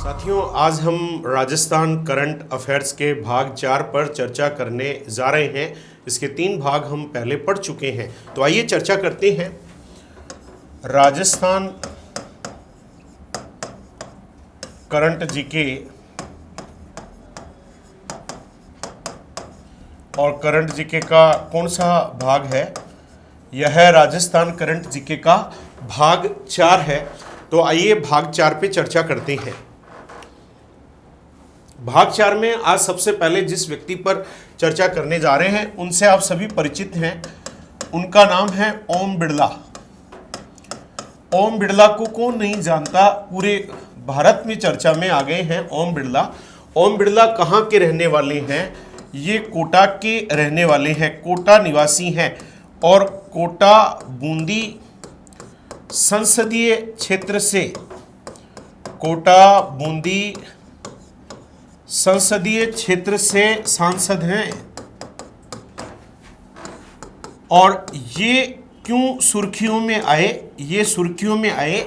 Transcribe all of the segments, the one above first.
साथियों, आज हम राजस्थान करंट अफेयर्स के भाग 4 पर चर्चा करने जा रहे हैं। इसके 3 भाग हम पहले पढ़ चुके हैं, तो आइए चर्चा करते हैं। राजस्थान करंट जीके और करंट जीके का कौन सा भाग है? यह राजस्थान करंट जीके का भाग 4 है। तो आइए भाग 4 पे चर्चा करते हैं। भाग 4 में आज सबसे पहले जिस व्यक्ति पर चर्चा करने जा रहे हैं उनसे आप सभी परिचित हैं। उनका नाम है ओम बिड़ला। ओम बिड़ला को कौन नहीं जानता, पूरे भारत में चर्चा में आ गए हैं ओम बिड़ला। ओम बिड़ला कहाँ के रहने वाले हैं? ये कोटा के रहने वाले हैं, कोटा निवासी हैं और कोटा बूंदी संसदीय क्षेत्र से, कोटा बूंदी संसदीय क्षेत्र से सांसद हैं। और ये क्यों सुर्खियों में आए? ये सुर्खियों में आए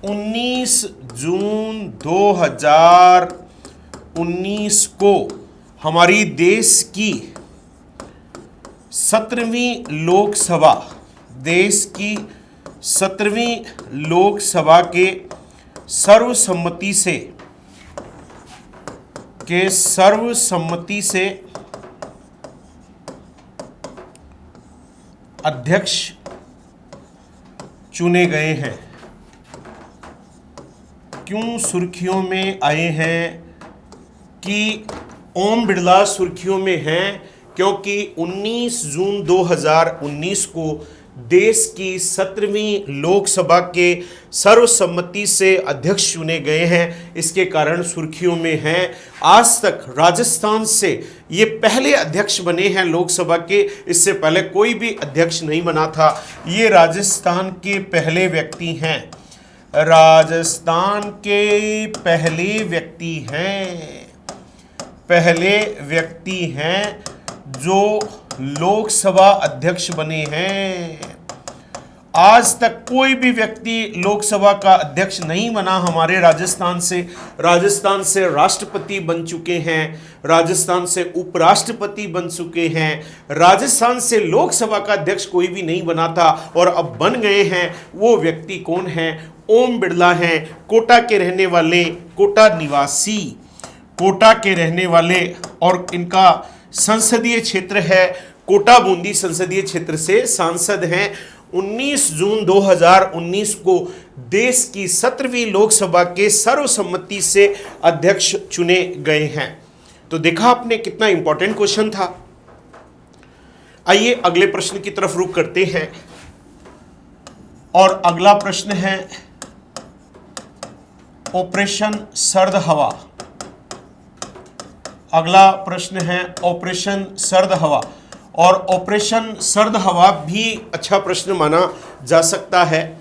19 जून 2019 को हमारी देश की 17वीं लोकसभा, देश की 17वीं लोकसभा के सर्वसम्मति से अध्यक्ष चुने गए हैं। क्यों सुर्खियों में आए हैं? कि ओम बिड़ला सुर्खियों में हैं क्योंकि 19 जून 2019 को देश की 17वीं लोकसभा के सर्वसम्मति से अध्यक्ष चुने गए हैं। इसके कारण सुर्खियों में हैं। आज तक राजस्थान से ये पहले अध्यक्ष बने हैं लोकसभा के, इससे पहले कोई भी अध्यक्ष नहीं बना था। ये राजस्थान के पहले व्यक्ति हैं, राजस्थान के पहले व्यक्ति हैं जो लोकसभा अध्यक्ष बने हैं। आज तक कोई भी व्यक्ति लोकसभा का अध्यक्ष नहीं बना हमारे राजस्थान से। राजस्थान से राष्ट्रपति बन चुके हैं, राजस्थान से उपराष्ट्रपति बन चुके हैं, राजस्थान से लोकसभा का अध्यक्ष कोई भी नहीं बना था और अब बन गए हैं। वो व्यक्ति कौन है? ओम बिड़ला हैं, कोटा के रहने वाले, कोटा निवासी, कोटा के रहने वाले और इनका संसदीय क्षेत्र है कोटा बूंदी संसदीय क्षेत्र से सांसद हैं। 19 जून 2019 को देश की 17वीं लोकसभा के सर्वसम्मति से अध्यक्ष चुने गए हैं। तो देखा आपने कितना इंपॉर्टेंट क्वेश्चन था। आइए अगले प्रश्न की तरफ रुख करते हैं और अगला प्रश्न है ऑपरेशन सर्द हवा। अगला प्रश्न है ऑपरेशन सर्द हवा और ऑपरेशन सर्द हवा भी अच्छा प्रश्न माना जा सकता है।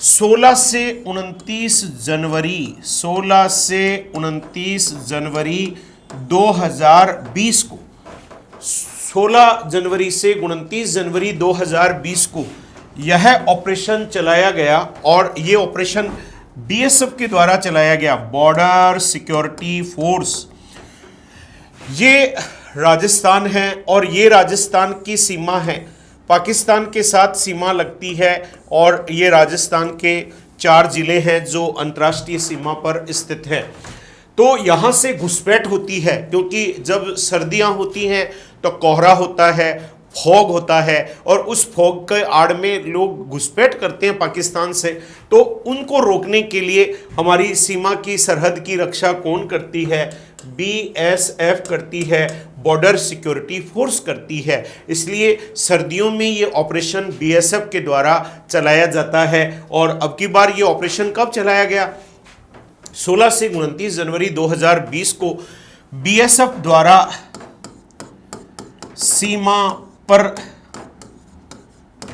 16 से 29 जनवरी 2020 को, 16 जनवरी से 29 जनवरी 2020 को यह ऑपरेशन चलाया गया और ये ऑपरेशन बीएसएफ के द्वारा चलाया गया, बॉर्डर सिक्योरिटी फोर्स। ये राजस्थान है और ये राजस्थान की सीमा है, पाकिस्तान के साथ सीमा लगती है और ये राजस्थान के 4 जिले हैं जो अंतर्राष्ट्रीय सीमा पर स्थित हैं। तो यहाँ से घुसपैठ होती है क्योंकि जब सर्दियाँ होती हैं तो कोहरा होता है, फॉग होता है और उस फॉग के आड़ में लोग घुसपैठ करते हैं पाकिस्तान से। तो उनको रोकने के लिए हमारी सीमा की सरहद की रक्षा कौन करती है? बीएसएफ करती है, बॉर्डर सिक्योरिटी फोर्स करती है। इसलिए सर्दियों में ये ऑपरेशन बीएसएफ के द्वारा चलाया जाता है। और अब की बार ये ऑपरेशन कब चलाया गया? 16 से 29 जनवरी 2020 को बीएसएफ द्वारा सीमा पर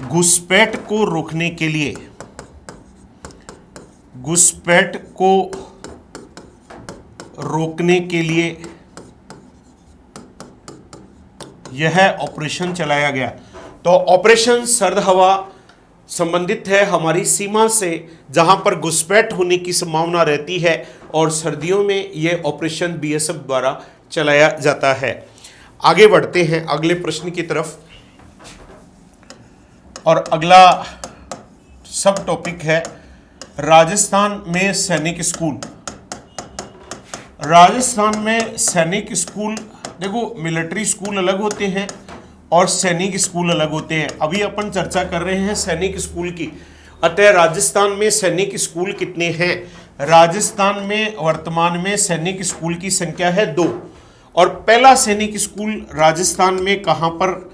घुसपैठ को रोकने के लिए, घुसपैठ को रोकने के लिए यह ऑपरेशन चलाया गया। तो ऑपरेशन सर्द हवा संबंधित है हमारी सीमा से, जहां पर घुसपैठ होने की संभावना रहती है और सर्दियों में यह ऑपरेशन बीएसएफ द्वारा चलाया जाता है। आगे बढ़ते हैं अगले प्रश्न की तरफ, और अगला सब टॉपिक है राजस्थान में सैनिक स्कूल। राजस्थान में सैनिक स्कूल, देखो मिलिट्री स्कूल अलग होते हैं और सैनिक स्कूल अलग होते हैं। अभी अपन चर्चा कर रहे हैं सैनिक स्कूल की। अतः राजस्थान में सैनिक स्कूल कितने हैं? राजस्थान में वर्तमान में सैनिक स्कूल की संख्या है 2। और पहला सैनिक स्कूल राजस्थान में कहां पर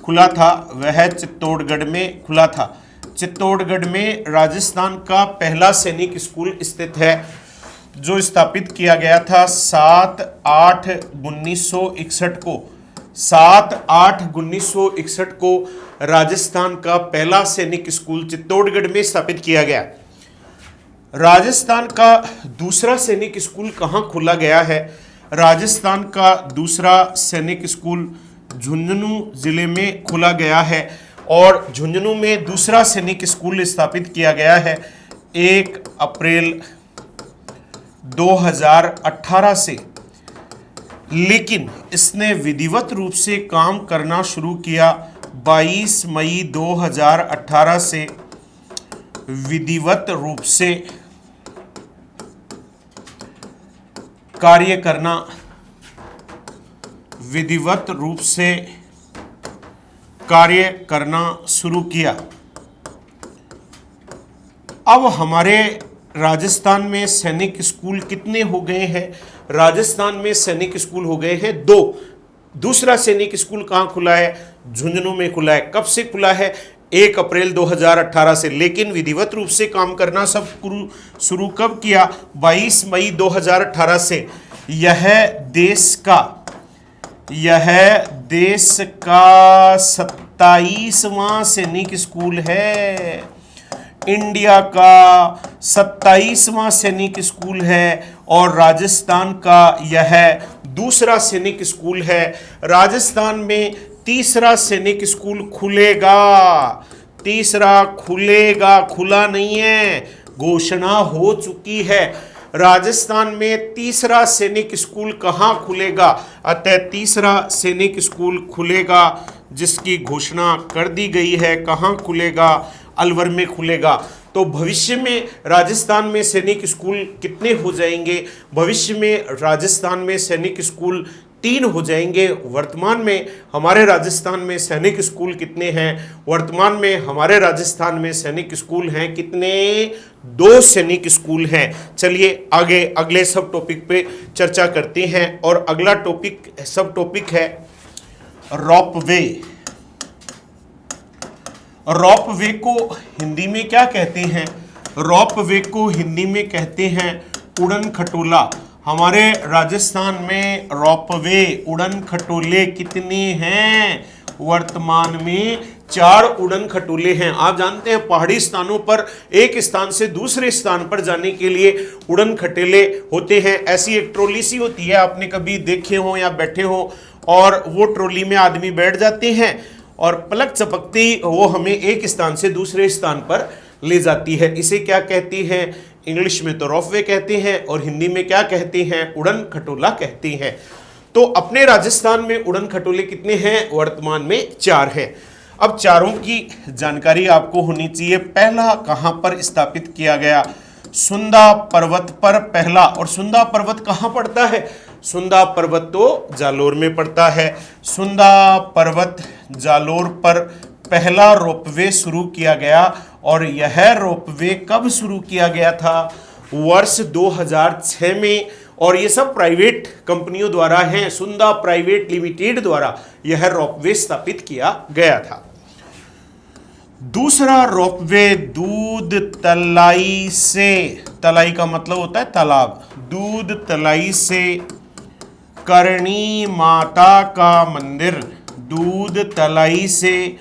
खुला था? वह चित्तौड़गढ़ में खुला था। चित्तौड़गढ़ में राजस्थान का पहला सैनिक स्कूल स्थित है, जो स्थापित किया गया था 7/8/1961 को। 7/8/1961 को राजस्थान का पहला सैनिक स्कूल चित्तौड़गढ़ में स्थापित किया गया। राजस्थान का दूसरा सैनिक स्कूल कहां खोला गया है? राजस्थान का दूसरा सैनिक स्कूल झुंझुनू जिले में खोला गया है, और झुंझुनू में दूसरा सैनिक स्कूल स्थापित किया गया है 1 अप्रैल 2018 से। लेकिन इसने विधिवत रूप से काम करना शुरू किया 22 मई 2018 से। विधिवत रूप से कार्य करना, विधिवत रूप से कार्य करना शुरू किया। अब हमारे राजस्थान में सैनिक स्कूल कितने हो गए हैं? राजस्थान में सैनिक स्कूल हो गए हैं 2। दूसरा सैनिक स्कूल कहां खुला है? झुंझुनू में खुला है। कब से खुला है? 1 अप्रैल 2018 से। लेकिन विधिवत रूप से काम करना सब शुरू कब किया? 22 मई 2018 से। यह देश का 27वां सैनिक स्कूल है। इंडिया का 27वां सैनिक स्कूल है, और राजस्थान का यह दूसरा सैनिक स्कूल है। राजस्थान में तीसरा सैनिक स्कूल खुलेगा। तीसरा खुलेगा, खुला नहीं है, घोषणा हो चुकी है। राजस्थान में तीसरा सैनिक स्कूल कहां खुलेगा? अतः तीसरा सैनिक स्कूल खुलेगा, जिसकी घोषणा कर दी गई है। कहां खुलेगा? अलवर में खुलेगा। तो भविष्य में राजस्थान में सैनिक स्कूल कितने हो जाएंगे? भविष्य में राजस्थान में सैनिक स्कूल 3 हो जाएंगे। वर्तमान में हमारे राजस्थान में सैनिक स्कूल कितने हैं? वर्तमान में हमारे राजस्थान में सैनिक स्कूल हैं कितने? 2 सैनिक स्कूल हैं। चलिए आगे अगले सब टॉपिक पे चर्चा करते हैं, और अगला सब टॉपिक है रोपवे। रोपवे को हिंदी में क्या कहते हैं? रोपवे को हिंदी में कहते हैं उड़न खटोला। हमारे राजस्थान में रोपवे, उड़न खटोले कितने हैं? वर्तमान में 4 उड़न खटोले हैं। आप जानते हैं पहाड़ी स्थानों पर एक स्थान से दूसरे स्थान पर जाने के लिए उड़न खटोले होते हैं। ऐसी एक ट्रॉली सी होती है, आपने कभी देखे हो या बैठे हो, और वो ट्रॉली में आदमी बैठ जाते हैं और पलक चपकते ही वो हमें एक स्थान से दूसरे स्थान पर ले जाती है। इसे क्या कहती हैं? इंग्लिश में तो रोपवे कहते हैं, और हिंदी में क्या कहते हैं? उड़न खटोला कहते हैं। तो अपने राजस्थान में उड़न खटोले कितने हैं? वर्तमान में 4 हैं। अब चारों की जानकारी आपको होनी चाहिए। पहला कहां पर स्थापित किया गया? सुंदा पर्वत पर पहला। और सुंदा पर्वत कहां पड़ता है? सुंदा पर्वत तो जालोर में पड़ता है। सुंदा पर्वत जालोर पर पहला रोपवे शुरू किया गया, और यह रोपवे कब शुरू किया गया था? वर्ष 2006 में। और ये सब प्राइवेट कंपनियों द्वारा हैं। सुंदा प्राइवेट लिमिटेड द्वारा यह रोपवे स्थापित किया गया था। दूसरा रोपवे दूध तलाई से, तलाई का मतलब होता है तालाब, दूध तलाई से करणी माता का मंदिर, दूध तलाई से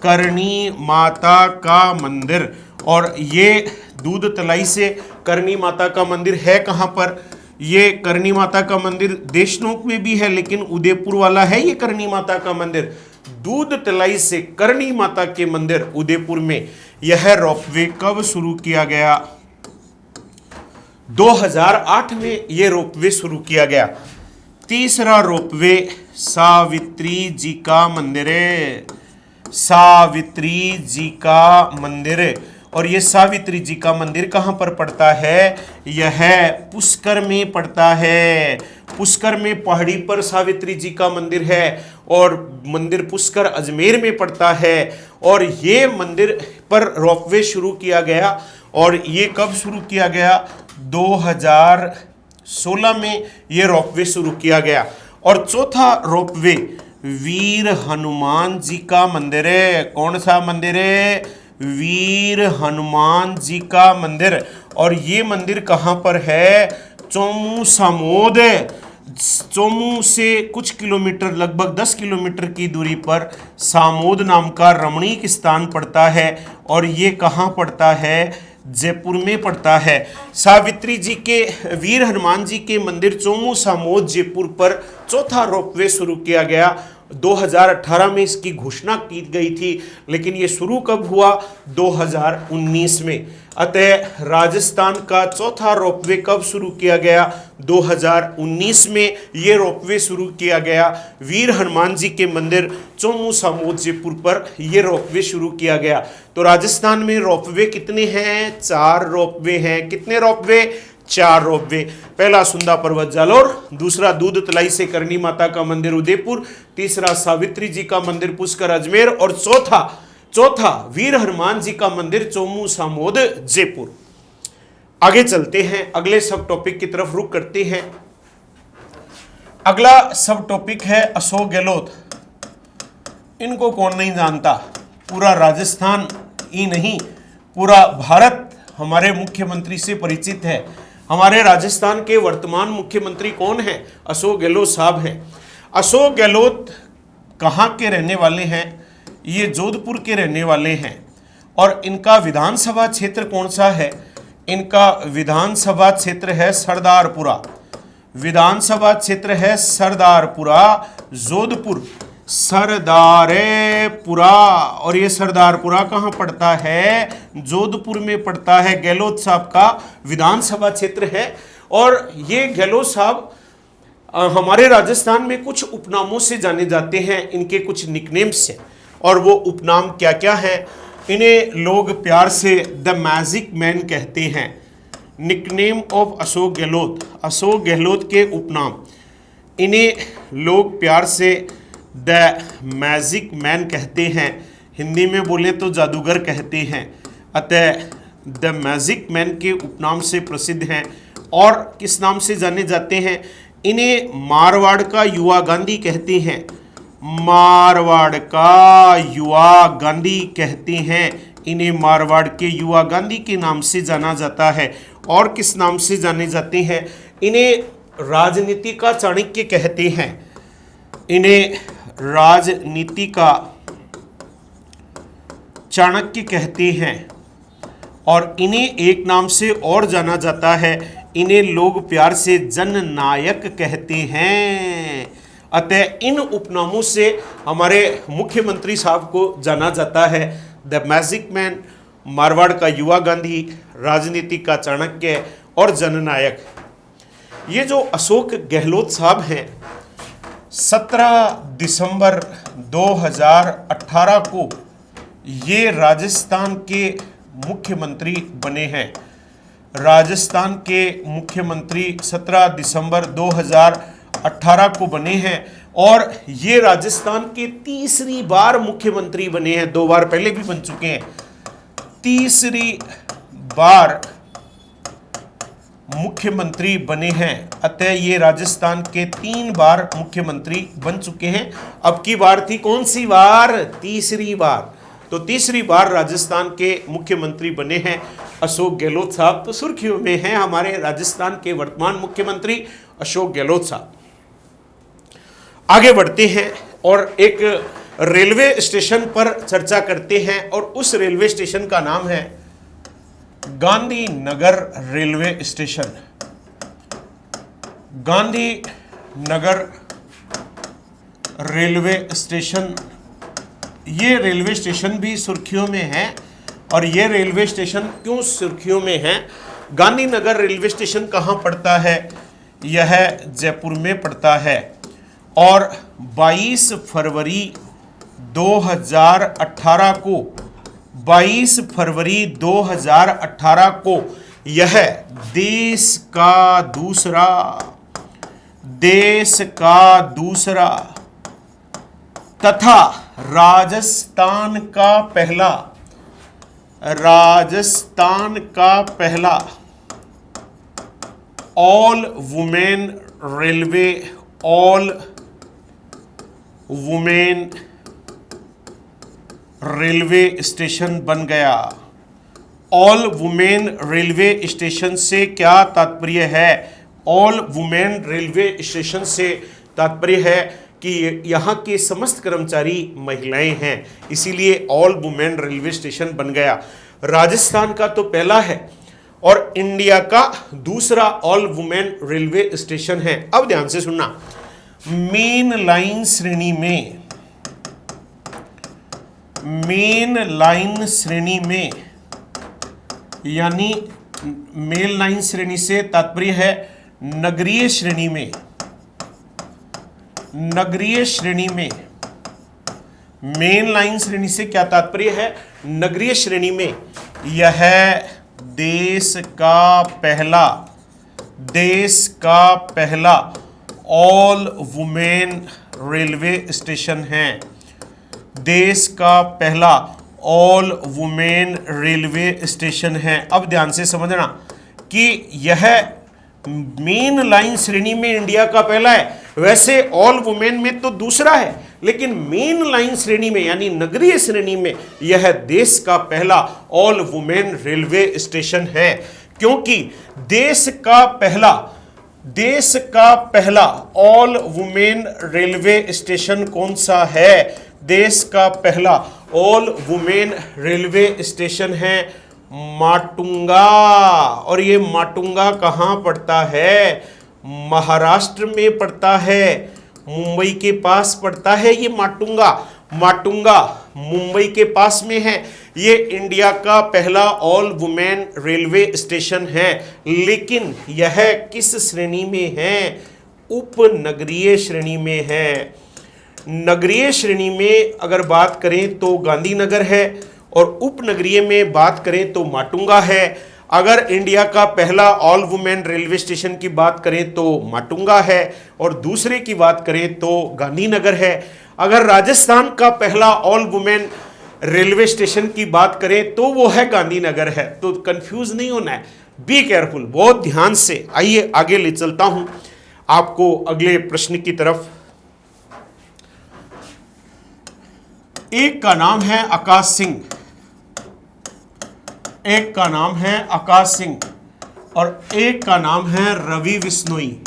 करणी माता का मंदिर। और ये दूध तलाई से करणी माता का मंदिर है कहाँ पर? ये करणी माता का मंदिर देशनोक में भी है, लेकिन उदयपुर वाला है ये करणी माता का मंदिर। दूध तलाई से करणी माता के मंदिर उदयपुर में यह रोपवे कब शुरू किया गया? 2008 में यह रोपवे शुरू किया गया। तीसरा रोपवे सावित्री जी का मंदिर है, सावित्री जी का मंदिर है। और ये सावित्री जी का मंदिर कहाँ पर पड़ता है? यह पुष्कर में पड़ता है। पुष्कर में पहाड़ी पर सावित्री जी का मंदिर है और मंदिर पुष्कर अजमेर में पड़ता है। और ये मंदिर पर रोपवे शुरू किया गया। और ये कब शुरू किया गया? 2016 में ये रोपवे शुरू किया गया। और चौथा रोपवे वीर हनुमान जी का मंदिर है। कौन सा मंदिर है? वीर हनुमान जी का मंदिर। और ये मंदिर कहाँ पर है? चोमू सामोद। चोमू से कुछ किलोमीटर, लगभग 10 किलोमीटर की दूरी पर सामोद नाम का रमणीक स्थान पड़ता है। और ये कहाँ पड़ता है? जयपुर में पड़ता है। सावित्री जी के, वीर हनुमान जी के मंदिर चोमू सामोद जयपुर पर चौथा रोपवे शुरू किया गया। 2018 में इसकी घोषणा की गई थी, लेकिन ये शुरू कब हुआ? 2019 में। अतः राजस्थान का चौथा रोपवे कब शुरू किया गया? 2019 में ये रोपवे शुरू किया गया। वीर हनुमान जी के मंदिर चोमू सामोद जयपुर पर यह रोपवे शुरू किया गया। तो राजस्थान में रोपवे कितने हैं? 4 रोपवे हैं। कितने रोपवे? 4 रोपवे। पहला सुंदा पर्वत जालोर, दूसरा दूध तलाई से करणी माता का मंदिर उदयपुर, तीसरा सावित्री जी का मंदिर पुष्कर अजमेर और चौथा वीर हनुमान जी का मंदिर चोमू सामोद जयपुर। आगे चलते हैं, अगले सब टॉपिक की तरफ रुख करते हैं। अगला सब टॉपिक है अशोक गहलोत। इनको कौन नहीं जानता? पूरा राजस्थान ही नहीं, पूरा भारत हमारे मुख्यमंत्री से परिचित है। हमारे राजस्थान के वर्तमान मुख्यमंत्री कौन हैं? अशोक गहलोत साहब हैं। अशोक गहलोत कहाँ के रहने वाले हैं? ये जोधपुर के रहने वाले हैं। और इनका विधानसभा क्षेत्र कौन सा है? इनका विधानसभा क्षेत्र है सरदारपुरा। विधानसभा क्षेत्र है सरदारपुरा, जोधपुर, सरदारपुरा। और ये सरदारपुरा कहाँ पड़ता है? जोधपुर में पड़ता है। गहलोत साहब का विधानसभा क्षेत्र है। और ये गहलोत साहब हमारे राजस्थान में कुछ उपनामों से जाने जाते हैं, इनके कुछ निकनेम्स हैं। और वो उपनाम क्या क्या हैं? इन्हें लोग प्यार से द मैजिक मैन कहते हैं। निकनेम ऑफ अशोक गहलोत, अशोक गहलोत के उपनाम, इन्हें लोग प्यार से द मैजिक मैन कहते हैं। हिंदी में बोले तो जादूगर कहते हैं। अतः द मैजिक मैन के उपनाम से प्रसिद्ध हैं। और किस नाम से जाने जाते हैं? इन्हें मारवाड़ का युवा गांधी कहते हैं। मारवाड़ का युवा गांधी कहते हैं। इन्हें मारवाड़ के युवा गांधी के नाम से जाना जाता है। और किस नाम से जाने जाते हैं? इन्हें राजनीति का चाणक्य कहते हैं। इन्हें राजनीति का चाणक्य कहते हैं। और इन्हें एक नाम से और जाना जाता है, इन्हें लोग प्यार से जननायक कहते हैं। अतः इन उपनामों से हमारे मुख्यमंत्री साहब को जाना जाता है। द मैजिक मैन, मारवाड़ का युवा गांधी, राजनीति का चाणक्य और जननायक। ये जो अशोक गहलोत साहब हैं, 17 दिसंबर 2018 को ये राजस्थान के मुख्यमंत्री बने हैं। राजस्थान के मुख्यमंत्री 17 दिसंबर 2018 को बने हैं। और ये राजस्थान के तीसरी बार मुख्यमंत्री बने हैं। 2 बार पहले भी बन चुके हैं, तीसरी बार मुख्यमंत्री बने हैं। अतः ये राजस्थान के 3 बार मुख्यमंत्री बन चुके हैं। अब की बार थी कौन सी बार? तीसरी बार। तो तीसरी बार राजस्थान के मुख्यमंत्री बने हैं अशोक गहलोत साहब। तो सुर्खियों में हैं हमारे राजस्थान के वर्तमान मुख्यमंत्री अशोक गहलोत साहब। आगे बढ़ते हैं और एक रेलवे स्टेशन पर चर्चा करते हैं। और उस रेलवे स्टेशन का नाम है Gandhinagar railway station. Gandhinagar railway station ये रेलवे स्टेशन भी सुर्खियों में है। और ये रेलवे स्टेशन क्यों सुर्खियों में है? गांधीनगर रेलवे स्टेशन कहाँ पड़ता है? यह जयपुर में पड़ता है। और 22 फरवरी 2018 को 22 फरवरी 2018 को यह देश का दूसरा तथा राजस्थान का पहला ऑल वुमेन रेलवे स्टेशन बन गया। ऑल वुमेन रेलवे स्टेशन से क्या तात्पर्य है? ऑल वुमेन रेलवे स्टेशन से तात्पर्य है कि यहाँ के समस्त कर्मचारी महिलाएं हैं, इसीलिए ऑल वुमेन रेलवे स्टेशन बन गया। राजस्थान का तो पहला है और इंडिया का दूसरा ऑल वुमेन रेलवे स्टेशन है। अब ध्यान से सुनना, मेन लाइन श्रेणी में यानी मेन लाइन श्रेणी से तात्पर्य है नगरीय श्रेणी में। मेन लाइन श्रेणी से क्या तात्पर्य है? नगरीय श्रेणी में यह देश का पहला ऑल वुमेन रेलवे स्टेशन है। देश का पहला ऑल वुमेन रेलवे स्टेशन है। अब ध्यान से समझना कि यह मेन लाइन श्रेणी में इंडिया का पहला है। वैसे ऑल वुमेन में तो दूसरा है, लेकिन मेन लाइन श्रेणी में यानी नगरीय श्रेणी में यह देश का पहला ऑल वुमेन रेलवे स्टेशन है। क्योंकि देश का पहला ऑल वुमेन रेलवे स्टेशन कौन सा है? देश का पहला ऑल वुमेन रेलवे स्टेशन है माटुंगा। और ये माटुंगा कहाँ पड़ता है? महाराष्ट्र में पड़ता है, मुंबई के पास पड़ता है। ये माटुंगा मुंबई के पास में है। ये इंडिया का पहला ऑल वुमेन रेलवे स्टेशन है, लेकिन यह किस श्रेणी में है? उपनगरीय श्रेणी में है। नगरीय श्रेणी में अगर बात करें तो गांधीनगर है और उपनगरीय में बात करें तो माटुंगा है। अगर इंडिया का पहला ऑल वुमेन रेलवे स्टेशन की बात करें तो माटुंगा है और दूसरे की बात करें तो गांधीनगर है। अगर राजस्थान का पहला ऑल वुमेन रेलवे स्टेशन की बात करें तो वो है गांधीनगर है। तो कंफ्यूज नहीं होना है, बी केयरफुल, बहुत ध्यान से। आइए आगे ले चलता हूं आपको अगले प्रश्न की तरफ। एक का नाम है आकाश सिंह और एक का नाम है रवि बिश्नोई।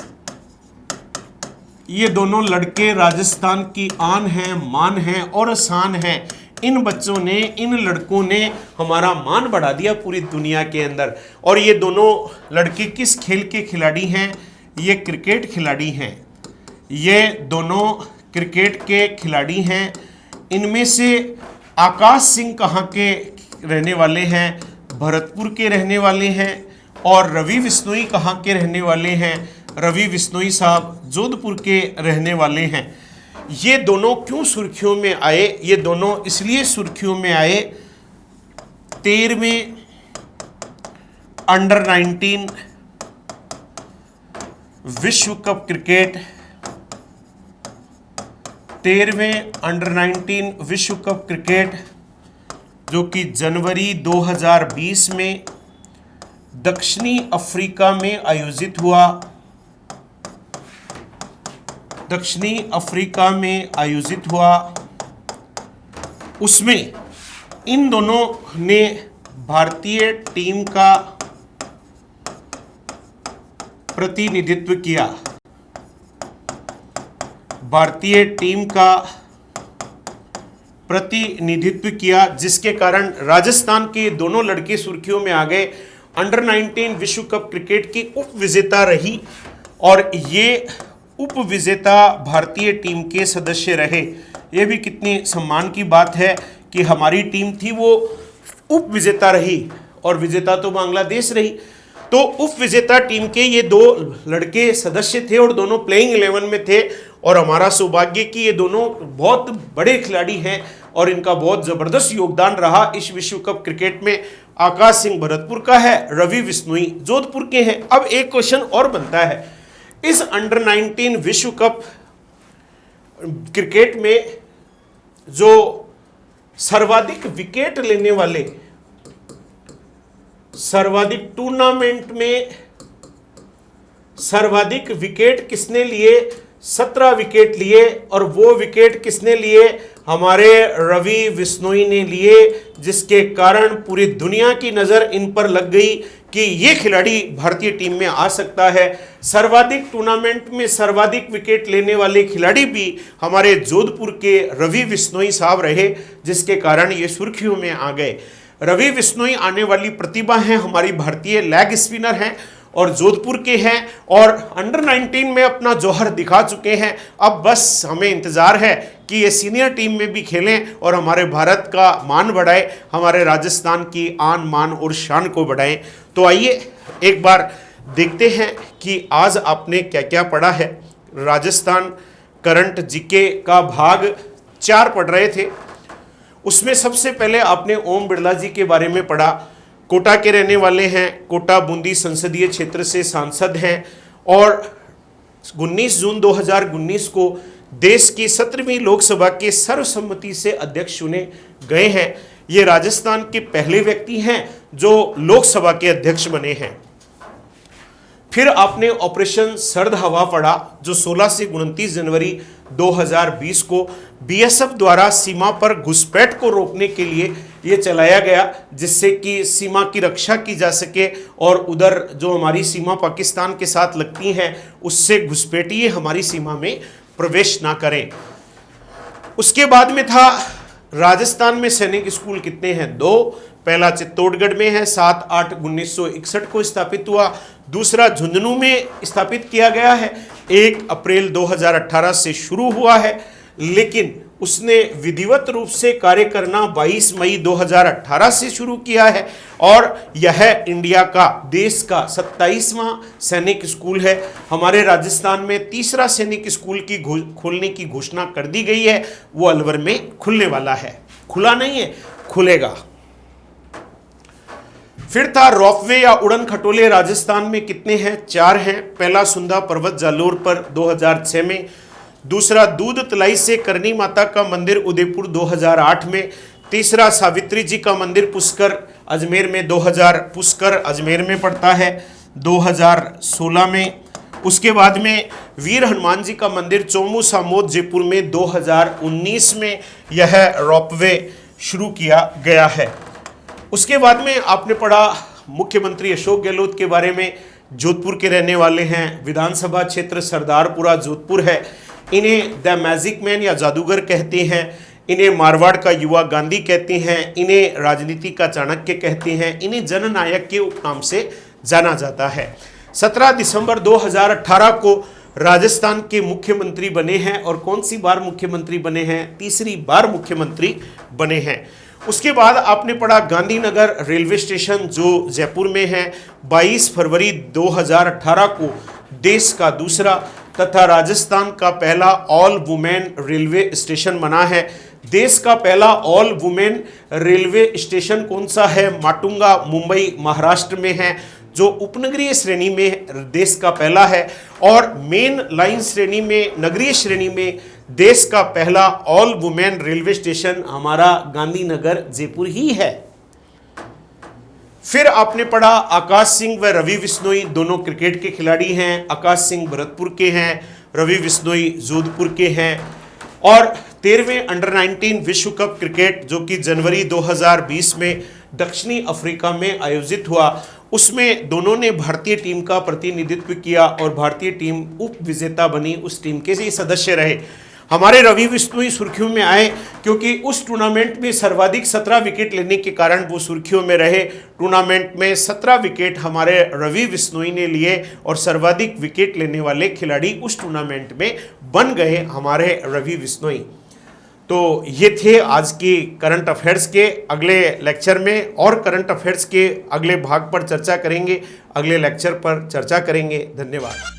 ये दोनों लड़के राजस्थान की आन हैं, मान हैं और शान हैं। इन बच्चों ने, इन लड़कों ने हमारा मान बढ़ा दिया पूरी दुनिया के अंदर। और ये दोनों लड़के किस खेल के खिलाड़ी हैं? ये क्रिकेट खिलाड़ी हैं। ये दोनों क्रिकेट के खिलाड़ी हैं। इनमें से आकाश सिंह कहाँ के रहने वाले हैं? भरतपुर के रहने वाले हैं। और रवि बिश्नोई कहाँ के रहने वाले हैं? रवि बिश्नोई साहब जोधपुर के रहने वाले हैं। ये दोनों क्यों सुर्खियों में आए? ये दोनों इसलिए सुर्खियों में आए, 13वें अंडर-19 विश्व कप क्रिकेट, 13वें अंडर-19 विश्व कप क्रिकेट जो कि जनवरी 2020 में दक्षिणी अफ्रीका में आयोजित हुआ। उसमें इन दोनों ने भारतीय टीम का प्रतिनिधित्व किया, जिसके कारण राजस्थान के दोनों लड़के सुर्खियों में आ गए। अंडर-19 विश्व कप क्रिकेट की उप विजेता रही और ये उप विजेता भारतीय टीम के सदस्य रहे। ये भी कितनी सम्मान की बात है कि हमारी टीम थी वो उप विजेता रही और विजेता तो बांग्लादेश रही। तो उप विजेता टीम के ये दो लड़के सदस्य थे और दोनों प्लेइंग 11 में थे और हमारा सौभाग्य कि ये दोनों बहुत बड़े खिलाड़ी हैं और इनका बहुत जबरदस्त योगदान रहा इस विश्व कप क्रिकेट में। आकाश सिंह भरतपुर का है, रवि बिश्नोई जोधपुर के हैं। अब एक क्वेश्चन और बनता है, इस अंडर 19 विश्व कप क्रिकेट में जो सर्वाधिक विकेट लेने वाले, सर्वाधिक टूर्नामेंट में सर्वाधिक विकेट किसने लिए? 17 विकेट लिए और वो विकेट किसने लिए? हमारे रवि बिश्नोई ने लिए, जिसके कारण पूरी दुनिया की नज़र इन पर लग गई कि ये खिलाड़ी भारतीय टीम में आ सकता है। सर्वाधिक टूर्नामेंट में सर्वाधिक विकेट लेने वाले खिलाड़ी भी हमारे जोधपुर के रवि बिश्नोई साहब रहे, जिसके कारण ये सुर्खियों में आ गए। रवि बिश्नोई आने वाली प्रतिभा हैं, हमारी भारतीय लेग स्पिनर हैं और जोधपुर के हैं और अंडर 19 में अपना जौहर दिखा चुके हैं। अब बस हमें इंतज़ार है कि ये सीनियर टीम में भी खेलें और हमारे भारत का मान बढ़ाए, हमारे राजस्थान की आन मान और शान को बढ़ाएं। तो आइए एक बार देखते हैं कि आज आपने क्या क्या पढ़ा है। राजस्थान करंट जीके का भाग 4 पढ़ रहे थे, उसमें सबसे पहले आपने ओम बिरला जी के बारे में पढ़ा। कोटा के रहने वाले हैं, कोटा बूंदी संसदीय क्षेत्र से सांसद हैं और 19 जून 2019 को देश की 17वीं लोकसभा के सर्वसम्मति से अध्यक्ष चुने गए हैं। ये राजस्थान के पहले व्यक्ति हैं जो लोकसभा के अध्यक्ष बने हैं। फिर आपने ऑपरेशन सर्द हवा पढ़ा, जो 16 से 29 जनवरी 2020 को बीएसएफ द्वारा सीमा पर घुसपैठ को रोकने के लिए ये चलाया गया, जिससे कि सीमा की रक्षा की जा सके और उधर जो हमारी सीमा पाकिस्तान के साथ लगती हैं उससे घुसपैठिए हमारी सीमा में प्रवेश ना करें। उसके बाद में था राजस्थान में सैनिक स्कूल कितने हैं? 2। पहला चित्तौड़गढ़ में है, 7/8/1961 को स्थापित हुआ। दूसरा झुंझुनू में स्थापित किया गया है, 1 अप्रैल 2018 से शुरू हुआ है, लेकिन उसने विधिवत रूप से कार्य करना 22 मई 2018 से शुरू किया है और यह इंडिया का, देश का 27वां सैनिक स्कूल है। हमारे राजस्थान में तीसरा सैनिक स्कूल की खोलने की घोषणा कर दी गई है, वो अलवर में खुलने वाला है। खुला नहीं है, खुलेगा। फिर था रोपवे या उड़न खटोले राजस्थान में कितने हैं? 4 हैं। पहला सुंदा पर्वत जालोर पर 2006 में, दूसरा दूध तलाई से करनी माता का मंदिर उदयपुर 2008 में, तीसरा सावित्री जी का मंदिर पुष्कर अजमेर में 2000 पुष्कर अजमेर में पड़ता है 2016 में। उसके बाद में वीर हनुमान जी का मंदिर चोमू सामोद जयपुर में 2019 में यह रोपवे शुरू किया गया है। उसके बाद में आपने पढ़ा मुख्यमंत्री अशोक गहलोत के बारे में, जोधपुर के रहने वाले हैं, विधानसभा क्षेत्र सरदारपुरा जोधपुर है। इन्हें द मैजिक मैन या जादूगर कहते हैं, इन्हें मारवाड़ का युवा गांधी कहते हैं, इन्हें राजनीति का चाणक्य कहते हैं, इन्हें जननायक के उपनाम से जाना जाता है। 17 दिसंबर 2018 को राजस्थान के मुख्यमंत्री बने हैं और कौन सी बार मुख्यमंत्री बने हैं? तीसरी बार मुख्यमंत्री बने हैं। उसके बाद आपने पढ़ा गांधीनगर रेलवे स्टेशन जो जयपुर में है, 22 फरवरी 2018 को देश का दूसरा तथा राजस्थान का पहला ऑल वुमेन रेलवे स्टेशन बना है। देश का पहला ऑल वुमेन रेलवे स्टेशन कौन सा है? माटुंगा, मुंबई, महाराष्ट्र में है, जो उपनगरीय श्रेणी में देश का पहला है और मेन लाइन श्रेणी में, नगरीय श्रेणी में देश का पहला ऑल वुमेन रेलवे स्टेशन हमारा गांधीनगर जयपुर ही है। फिर आपने पढ़ा आकाश सिंह व रवि बिश्नोई दोनों क्रिकेट के खिलाड़ी हैं। आकाश सिंह भरतपुर के हैं, रवि बिश्नोई जोधपुर के हैं। और 13वें अंडर 19 विश्व कप क्रिकेट जो कि जनवरी 2020 में दक्षिणी अफ्रीका में आयोजित हुआ, उसमें दोनों ने भारतीय टीम का प्रतिनिधित्व किया और भारतीय टीम उप विजेता बनी, उस टीम के ही सदस्य रहे। हमारे रवि बिश्नोई सुर्खियों में आए क्योंकि उस टूर्नामेंट में सर्वाधिक 17 विकेट लेने के कारण वो सुर्खियों में रहे। टूर्नामेंट में 17 विकेट हमारे रवि बिश्नोई ने लिए और सर्वाधिक विकेट लेने वाले खिलाड़ी उस टूर्नामेंट में बन गए हमारे रवि बिश्नोई। तो ये थे आज की करंट अफेयर्स के। अगले लेक्चर में और करंट अफेयर्स के अगले भाग पर चर्चा करेंगे, अगले लेक्चर पर चर्चा करेंगे। धन्यवाद।